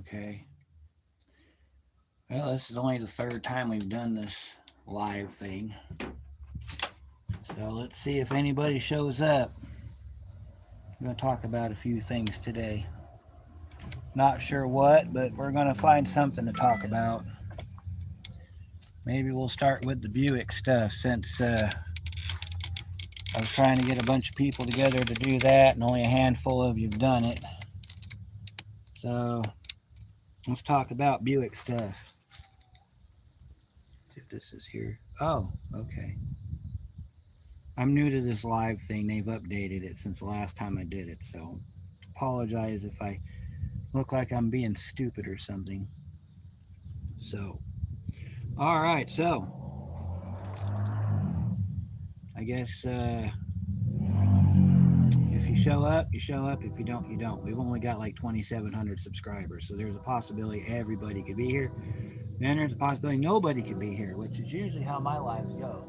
Okay. Well, this is only the third time we've done this live thing. So let's see if anybody shows up. I'm going to talk about a few things today. Not sure what, but we're going to find something to talk about. Maybe we'll start with the Buick stuff since I was trying to get a bunch of people together to do that and only a handful of you've done it. So let's talk about Buick stuff. See if this is here. Oh, okay. I'm new to this live thing. They've updated it since the last time I did it, so apologize if I look like I'm being stupid or something. So, all right. So, I guess if you show up, you show up. If you don't, you don't. We've only got like 2,700 subscribers, so there's a possibility everybody could be here. Then there's a possibility nobody could be here, which is usually how my lives go.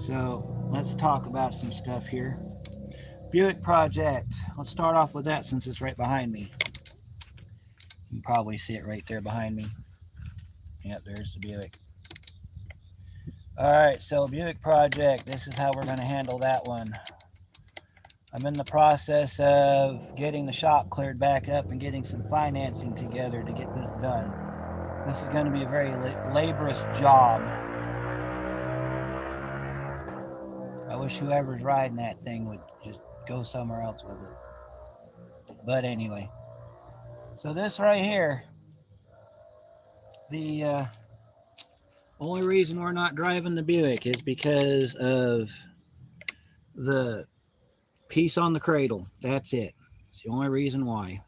So let's talk about some stuff here. Buick Project. Let's start off with that since it's right behind me. You can probably see it right there behind me. Yep, there's the Buick. All right, so Buick Project. This is how we're going to handle that one. I'm in the process of getting the shop cleared back up and getting some financing together to get this done. This is going to be a very laborious job. I wish whoever's riding that thing would just go somewhere else with it. But anyway, so this right here, the only reason we're not driving the Buick is because of the piece on the cradle. That's it. It's the only reason why.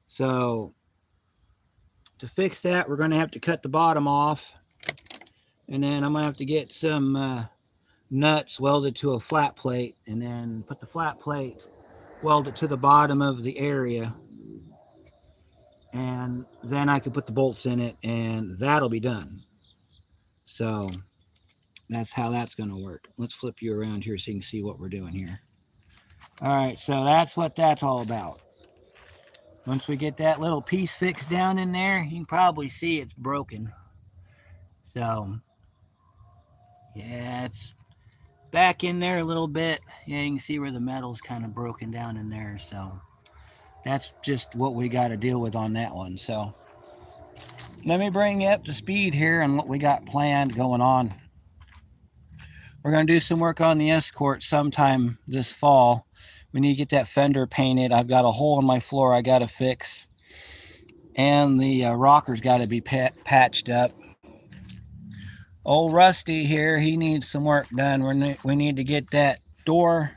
So to fix that, we're going to have to cut the bottom off, and then I'm going to have to get some nuts welded to a flat plate, and then put the flat plate, weld it to the bottom of the area, and then I can put the bolts in it, and that'll be done. So that's how that's going to work. Let's flip you around here so you can see what we're doing here. All right, so that's what that's all about. Once we get that little piece fixed down in there, you can probably see it's broken. So, yeah, it's back in there a little bit. Yeah, you can see where the metal's kind of broken down in there. So, that's just what we got to deal with on that one. So, let me bring you up to speed here on what we got planned going on. We're going to do some work on the Escort sometime this fall. We need to get that fender painted. I've got a hole in my floor I got to fix. And the rocker's got to be patched up. Old Rusty here, he needs some work done. We need to get that door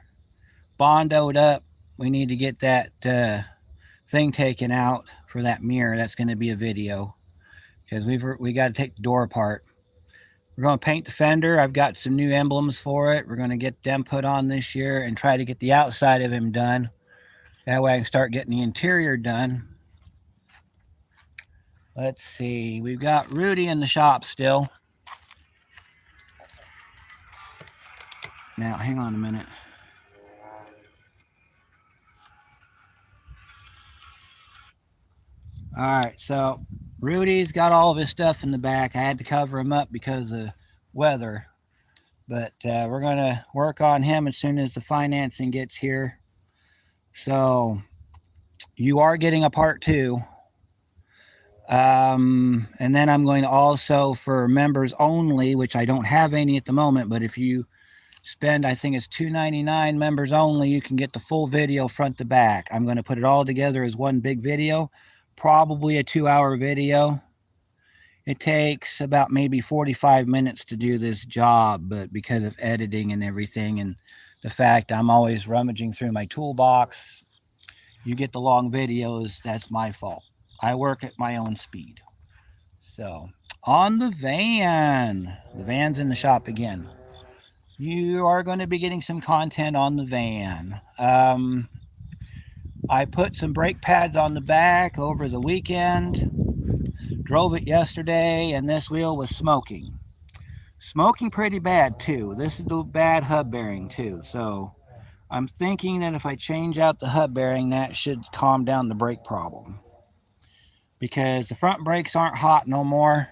bondoed up. We need to get that thing taken out for that mirror. That's going to be a video because we got to take the door apart. We're going to paint the fender. I've got some new emblems for it. We're going to get them put on this year and try to get the outside of him done. That way I can start getting the interior done. Let's see. We've got Rudy in the shop still. Now, hang on a minute. All right, so Rudy's got all of his stuff in the back. I had to cover him up because of weather. But we're going to work on him as soon as the financing gets here. So you are getting a part 2. And then I'm going to also, for members only, which I don't have any at the moment, but if you spend, I think it's $2.99 members only, you can get the full video front to back. I'm going to put it all together as one big video, probably a 2-hour video. It takes about maybe 45 minutes to do this job, but because of editing and everything and the fact I'm always rummaging through my toolbox, you get the long videos. That's my fault. I work at my own speed. So on the van's in the shop again. You are going to be getting some content on the van. I put some brake pads on the back over the weekend. Drove it yesterday, and this wheel was smoking. Smoking pretty bad, too. This is the bad hub bearing, too. So I'm thinking that if I change out the hub bearing, that should calm down the brake problem. because the front brakes aren't hot no more.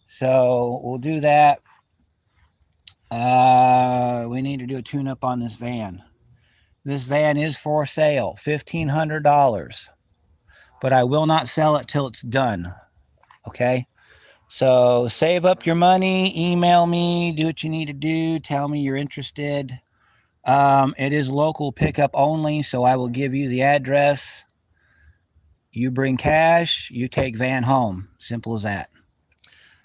So we'll do that. We need to do a tune-up on this van. This van is for sale, $1,500, but I will not sell it till it's done. Okay? So save up your money, email me, do what you need to do, tell me you're interested. It is local pickup only, so I will give you the address. You bring cash, you take van home. Simple as that.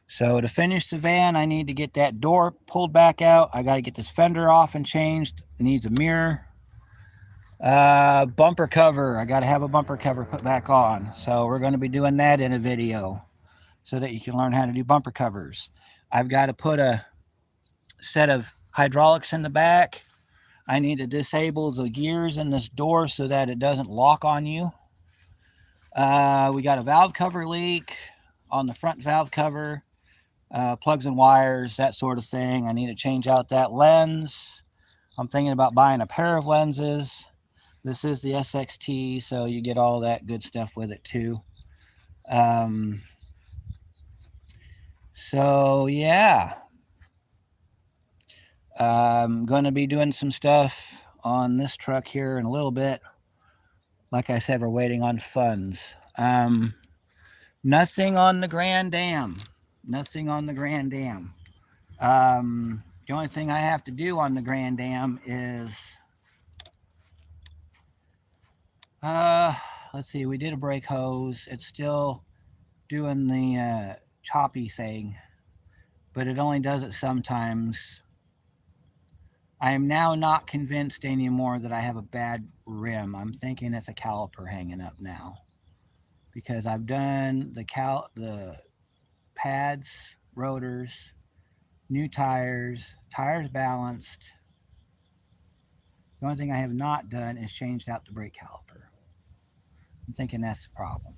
So to finish the van, I need to get that door pulled back out. I got to get this fender off and changed. It needs a mirror. Bumper cover. I got to have a bumper cover put back on. So we're going to be doing that in a video so that you can learn how to do bumper covers. I've got to put a set of hydraulics in the back. I need to disable the gears in this door so that it doesn't lock on you. We got a valve cover leak on the front valve cover, plugs and wires, that sort of thing. I need to change out that lens. I'm thinking about buying a pair of lenses. This is the SXT, so you get all that good stuff with it too. So yeah, I'm going to be doing some stuff on this truck here in a little bit. Like I said, we're waiting on funds. Nothing on the Grand Dam. Nothing on the Grand Dam. The only thing I have to do on the Grand Dam is, let's see, we did a brake hose. It's still doing the choppy thing, but it only does it sometimes. I am now not convinced anymore that I have a bad rim. I'm thinking it's a caliper hanging up now, because I've done the pads, rotors, new tires balanced. The only thing I have not done is changed out the brake caliper. I'm thinking that's the problem.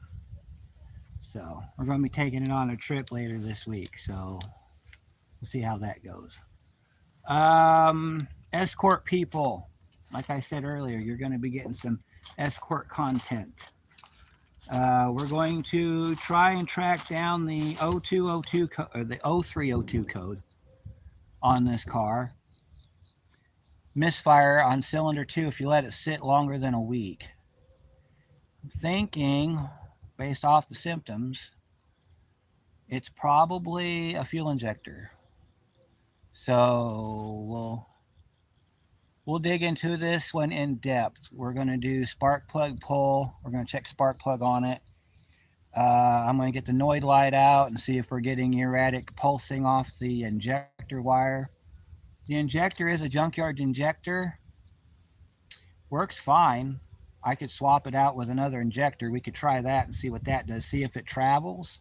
So we're going to be taking it on a trip later this week, so we'll see how that goes. Escort people, like I said earlier, you're going to be getting some escort content. We're going to try and track down the 0202 or the 0302 code on this car. Misfire on cylinder 2 if you let it sit longer than a week. I'm thinking, based off the symptoms, it's probably a fuel injector. So we'll dig into this one in depth. We're going to do spark plug pull. We're going to check spark plug on it. I'm going to get the Noid light out and see if we're getting erratic pulsing off the injector wire. The injector is a junkyard injector. Works fine. I could swap it out with another injector. We could try that and see what that does. See if it travels.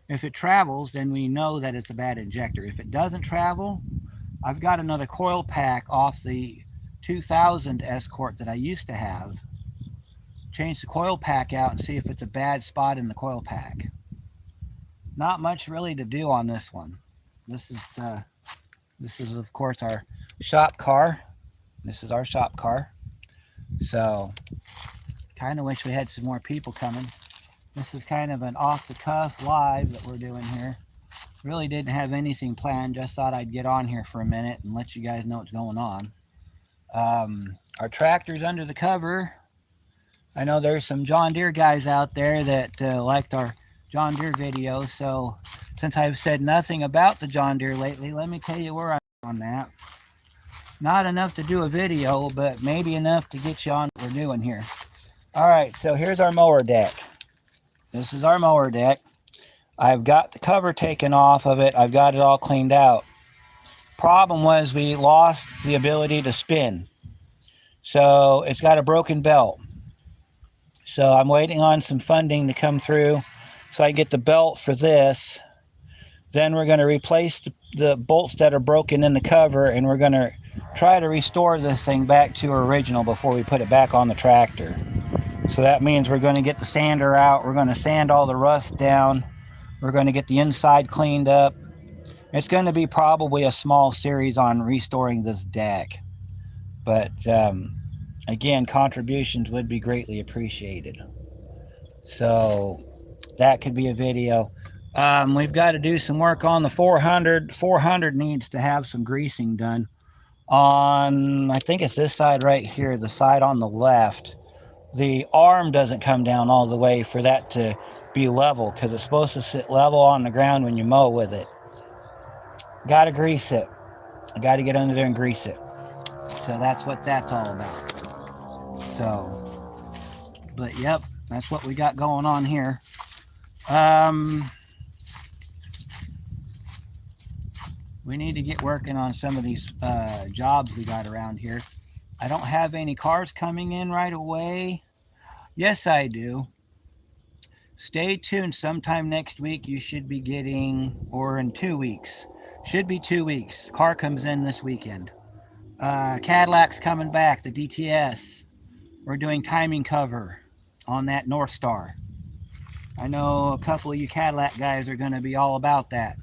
If it travels, then we know that it's a bad injector. If it doesn't travel, I've got another coil pack off the 2000 Escort that I used to have. Change the coil pack out and see if it's a bad spot in the coil pack. Not much really to do on this one. This is of course our shop car. This is our shop car. So kind of wish we had some more people coming. This is kind of an off-the-cuff live that we're doing here. Really didn't have anything planned. Just thought I'd get on here for a minute and let you guys know what's going on. Our tractor's under the cover. I know there's some John Deere guys out there that liked our John Deere video. So since I've said nothing about the John Deere lately, let me tell you where I'm on that. Not enough to do a video, but maybe enough to get you on what we're doing here. All right, so here's our mower deck. This is our mower deck. I've got the cover taken off of it. I've got it all cleaned out. Problem was we lost the ability to spin. So it's got a broken belt. So I'm waiting on some funding to come through so I get the belt for this. Then we're going to replace the bolts that are broken in the cover, and we're going to try to restore this thing back to original before we put it back on the tractor. So that means we're going to get the sander out. We're going to sand all the rust down. We're going to get the inside cleaned up. It's going to be probably a small series on restoring this deck. But again, contributions would be greatly appreciated. So That could be a video. We've got to do some work on the 400. 400 needs to have some greasing done on, I think it's this side right here, the side on the left. The arm doesn't come down all the way for that to be level, because it's supposed to sit level on the ground when you mow with it. Got to grease it. I got to get under there and grease it. So that's what that's all about. So, but yep, that's what we got going on here. We need to get working on some of these jobs we got around here. I don't have any cars coming in right away. Yes, I do. Stay tuned. Sometime next week you should be getting, or in 2 weeks. Should be 2 weeks. Car comes in this weekend. Cadillac's coming back, the DTS. We're doing timing cover on that North Star. I know a couple of you Cadillac guys are going to be all about that.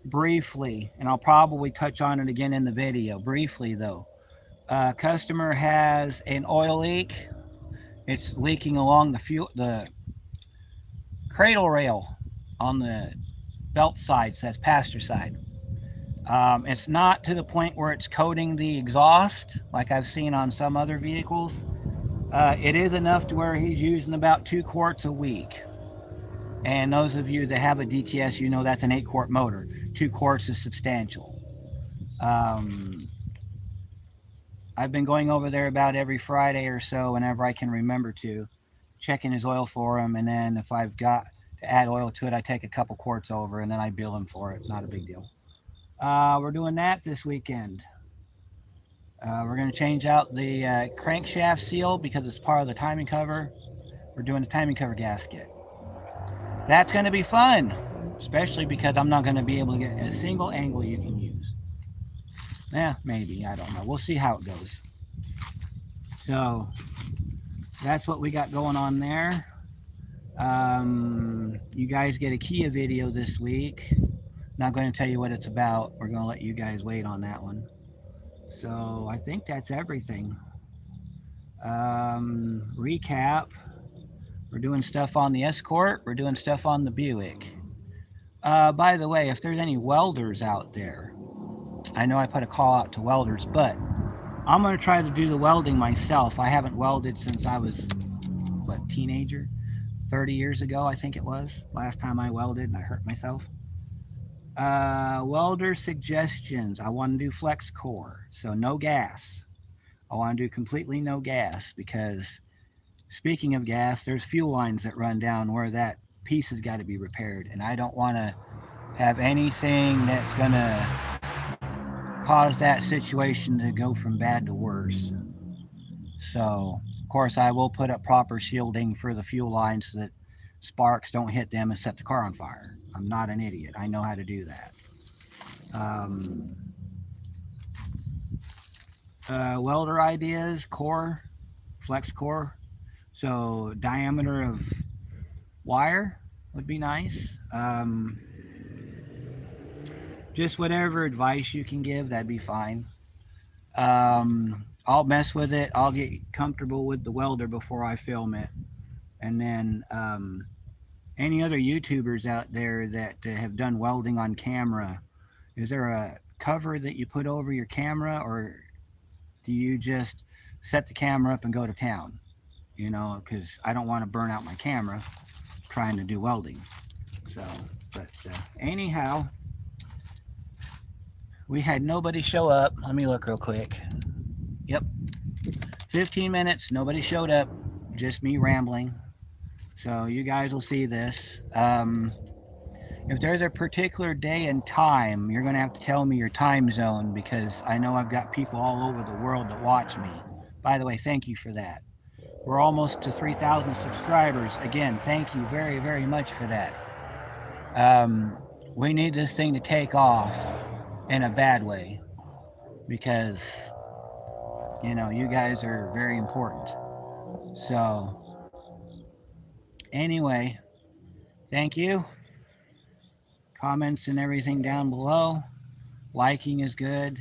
Briefly, and I'll probably touch on it again in the video. Briefly though, customer has an oil leak. It's leaking along the cradle rail on the belt side, says passenger side. It's not to the point where it's coating the exhaust like I've seen on some other vehicles. It is enough to where he's using about 2 quarts a week. And those of you that have a DTS, you know that's an 8-quart motor. 2 quarts is substantial. I've been going over there about every Friday or so, whenever I can remember to, checking his oil for him. And then if I've got to add oil to it, I take a couple quarts over and then I bill him for it. Not a big deal. We're doing that this weekend. We're going to change out the crankshaft seal because it's part of the timing cover. We're doing a timing cover gasket. That's going to be fun, especially because I'm not going to be able to get a single angle you can use. Yeah, maybe. I don't know. We'll see how it goes. So that's what we got going on there. You guys get a Kia video this week. Not going to tell you what it's about. We're going to let you guys wait on that one. So I think that's everything. Recap. We're doing stuff on the Escort. We're doing stuff on the Buick. By the way, if there's any welders out there, I know I put a call out to welders, but I'm going to try to do the welding myself. I haven't welded since I was, teenager? 30 years ago, I think it was. Last time I welded and I hurt myself. Welder suggestions. I want to do flex core, so no gas. I want to do completely no gas because, speaking of gas, there's fuel lines that run down where that piece has got to be repaired, and I don't want to have anything that's going to cause that situation to go from bad to worse. So, of course, I will put up proper shielding for the fuel lines so that sparks don't hit them and set the car on fire. I'm not an idiot. I know how to do that. Welder ideas, core, flex core. So diameter of wire would be nice. Just whatever advice you can give, that'd be fine. I'll mess with it. I'll get comfortable with the welder before I film it. And then any other YouTubers out there that have done welding on camera, is there a cover that you put over your camera, or do you just set the camera up and go to town? You know, because I don't want to burn out my camera trying to do welding. So, but anyhow, we had nobody show up. Let me look real quick. Yep, 15 minutes, nobody showed up, just me rambling. So you guys will see this. If there's a particular day and time, you're going to have to tell me your time zone, because I know I've got people all over the world that watch me. By the way, thank you for that. We're almost to 3,000 subscribers. Again, thank you very, very much for that. We need this thing to take off in a bad way, because, you know, you guys are very important. So, anyway, thank you. Comments and everything down below. Liking is good.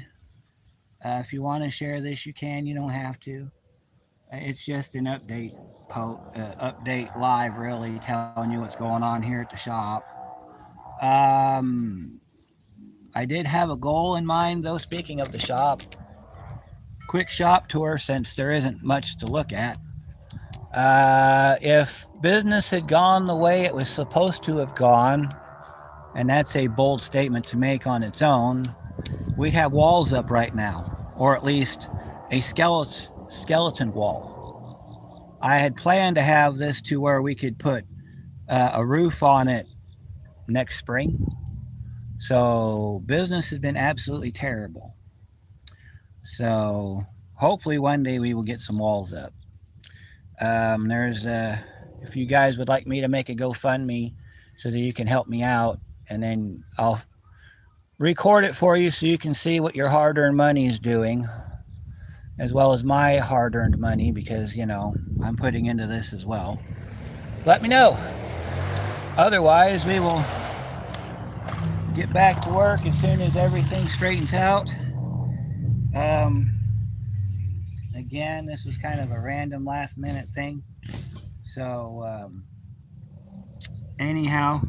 If you want to share this, you can. You don't have to. It's just an update. update live, really telling you what's going on here at the shop. Um, I did have a goal in mind, though. Speaking of the shop, quick shop tour, since there isn't much to look at. If business had gone the way it was supposed to have gone, and that's a bold statement to make on its own, we'd have walls up right now, or at least a skeleton wall. I had planned to have this to where we could put a roof on it next spring. So business has been absolutely terrible. So hopefully one day we will get some walls up. If you guys would like me to make a GoFundMe so that you can help me out, and then I'll record it for you so you can see what your hard-earned money is doing, as well as my hard-earned money, because, you know, I'm putting into this as well. Let me know. Otherwise, we will get back to work as soon as everything straightens out. Again, this was kind of a random last-minute thing. So, anyhow,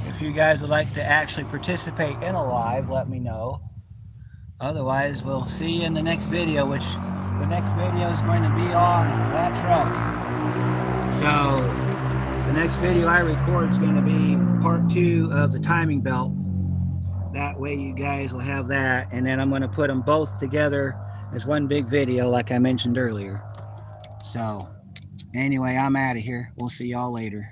if you guys would like to actually participate in a live, let me know. Otherwise, we'll see you in the next video, which the next video is going to be on that truck. So the next video I record is going to be part 2 of the timing belt. That way you guys will have that, and then I'm going to put them both together as one big video like I mentioned earlier. So anyway, I'm out of here. We'll see y'all later.